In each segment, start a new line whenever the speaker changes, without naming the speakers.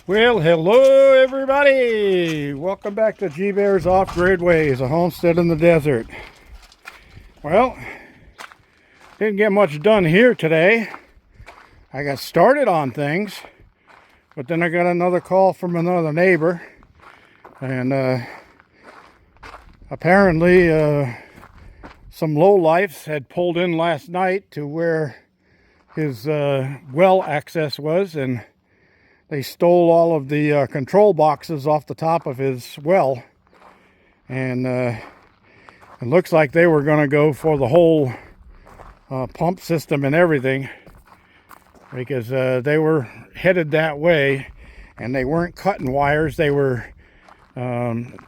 Well, hello everybody! Welcome back to G Bear's Off-Grid Ways, a homestead in the desert. Well, didn't get much done here today. I got started on things, but then I got another call from another neighbor, and apparently some lowlifes had pulled in last night to where his well access was, and they stole all of the control boxes off the top of his well, and it looks like they were going to go for the whole pump system and everything, because they were headed that way, and they weren't cutting wires. They were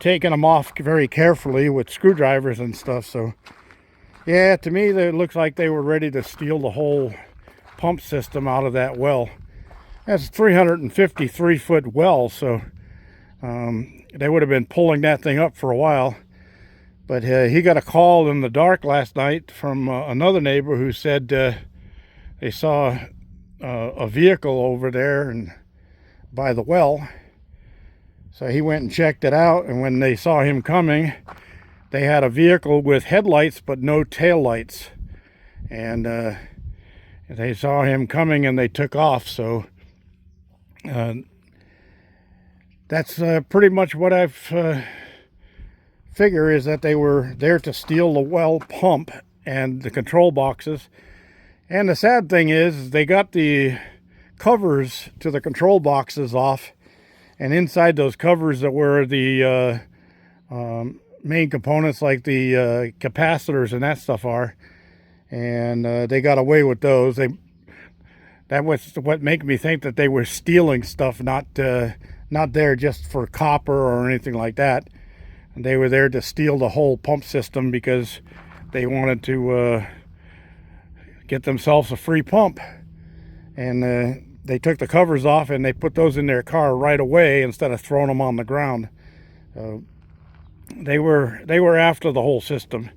taking them off very carefully with screwdrivers and stuff. So yeah, to me it looks like they were ready to steal the whole pump system out of that well. That's a 353-foot well, so they would have been pulling that thing up for a while. But he got a call in the dark last night from another neighbor who said they saw a vehicle over there and by the well. So he went and checked it out, and when they saw him coming, they had a vehicle with headlights but no tail lights. And they saw him coming and they took off. So that's pretty much what I've figure is that they were there to steal the well pump and the control boxes. And the sad thing is they got the covers to the control boxes off, and inside those covers that were the main components like the capacitors and that stuff are, and they got away with those. That was what made me think that they were stealing stuff, not there just for copper or anything like that. And they were there to steal the whole pump system because they wanted to get themselves a free pump. And they took the covers off and they put those in their car right away instead of throwing them on the ground. They were after the whole system.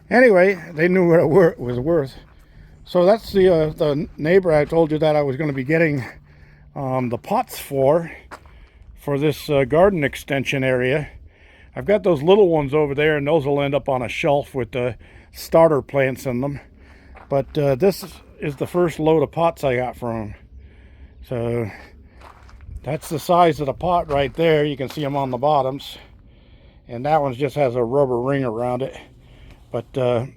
Anyway, they knew what it was worth. So that's the neighbor I told you that I was going to be getting the pots for this garden extension area. I've got those little ones over there, and those will end up on a shelf with the starter plants in them. But this is the first load of pots I got from them. So that's the size of the pot right there. You can see them on the bottoms. And that one just has a rubber ring around it. But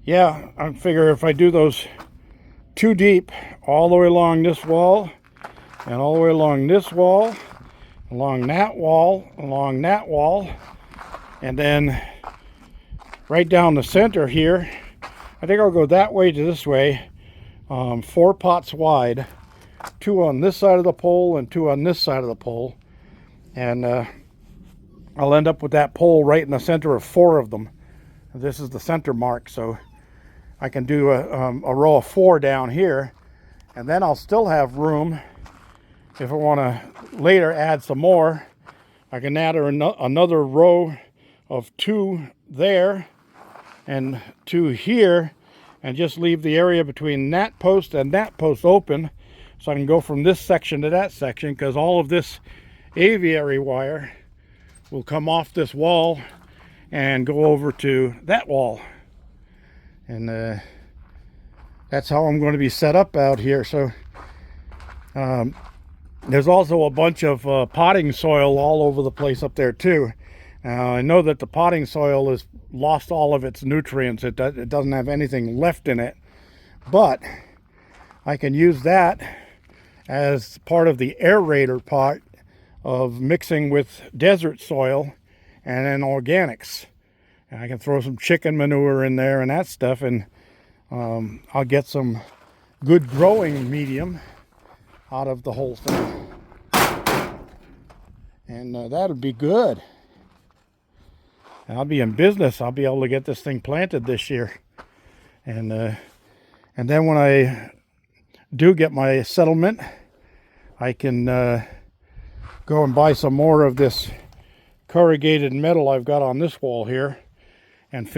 yeah, I figure if I do those two deep all the way along this wall and all the way along this wall, along that wall, and then right down the center here, I think I'll go that way to this way, 4 pots wide, 2 on this side of the pole and 2 on this side of the pole, and I'll end up with that pole right in the center of 4 of them. This is the center mark, so I can do a row of 4 down here, and then I'll still have room if I want to later add some more. I can add another row of 2 there and 2 here, and just leave the area between that post and that post open, so I can go from this section to that section, because all of this aviary wire will come off this wall and go over to that wall. And that's how I'm going to be set up out here. So there's also a bunch of potting soil all over the place up there too. I know that the potting soil has lost all of its nutrients. It doesn't have anything left in it, but I can use that as part of the aerator part of mixing with desert soil and then organics. And I can throw some chicken manure in there and that stuff, and I'll get some good growing medium out of the whole thing. And that would be good. And I'll be in business. I'll be able to get this thing planted this year. And then when I do get my settlement, I can go and buy some more of this corrugated metal I've got on this wall here, and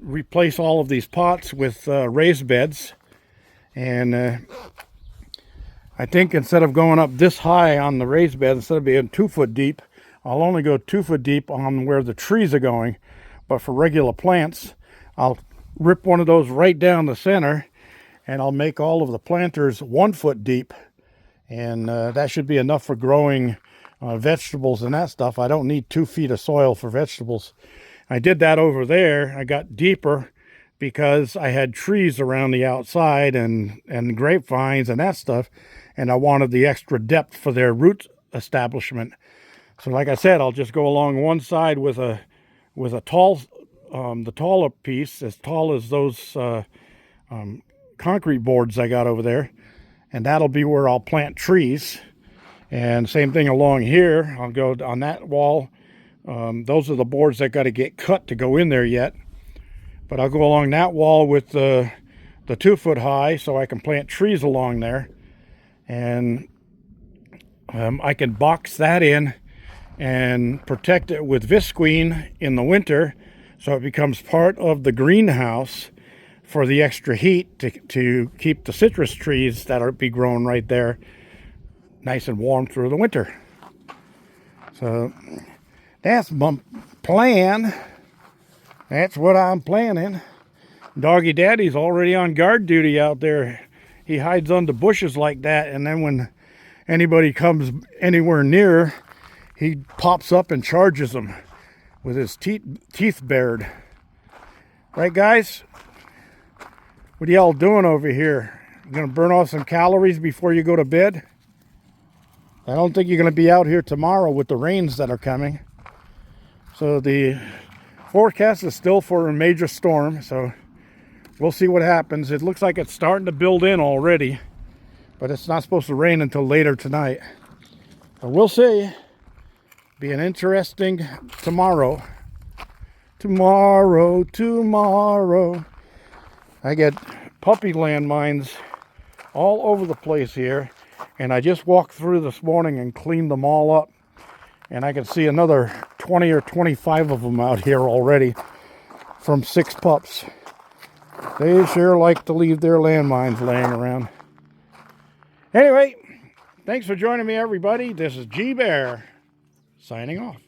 replace all of these pots with raised beds. And I think instead of going up this high on the raised bed, instead of being 2 foot deep, I'll only go 2 foot deep on where the trees are going. But for regular plants, I'll rip one of those right down the center, and I'll make all of the planters 1 foot deep. And that should be enough for growing vegetables and that stuff. I don't need 2 feet of soil for vegetables. I did that over there. I got deeper because I had trees around the outside and grapevines and that stuff, and I wanted the extra depth for their root establishment. So like I said, I'll just go along one side with a tall, the taller piece, as tall as those concrete boards I got over there, and that'll be where I'll plant trees. And same thing along here. I'll go on that wall. Those are the boards that got to get cut to go in there yet. But I'll go along that wall with the 2 foot high so I can plant trees along there. And I can box that in and protect it with visqueen in the winter, so it becomes part of the greenhouse for the extra heat to keep the citrus trees that are be growing right there nice and warm through the winter. So that's my plan. That's what I'm planning. Doggy Daddy's already on guard duty out there. He hides under bushes like that, and then when anybody comes anywhere near, he pops up and charges them with his teeth bared. Right, guys? What are y'all doing over here? You gonna burn off some calories before you go to bed? I don't think you're gonna be out here tomorrow with the rains that are coming. So the forecast is still for a major storm, so we'll see what happens. It looks like it's starting to build in already, but it's not supposed to rain until later tonight. So we'll see. Be an interesting tomorrow. Tomorrow. I get puppy landmines all over the place here, and I just walked through this morning and cleaned them all up. And I can see another 20 or 25 of them out here already from 6 pups. They sure like to leave their landmines laying around. Anyway, thanks for joining me, everybody. This is G Bear signing off.